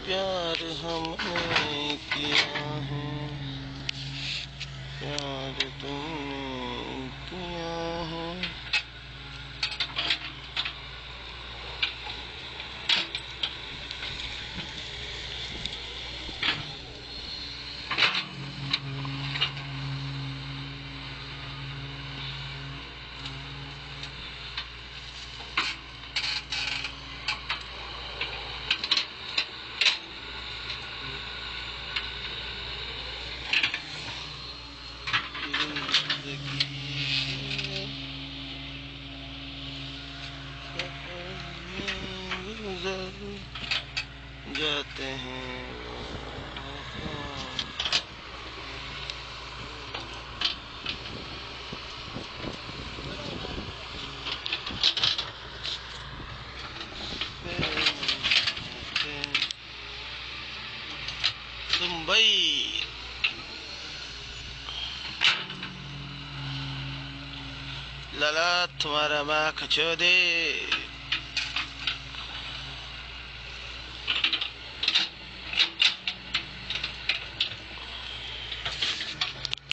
प्यार हमने किया है, प्यार तुमने किया है। जाते हैं मुंबई। लाला तुम्हारा माँ खचो दे।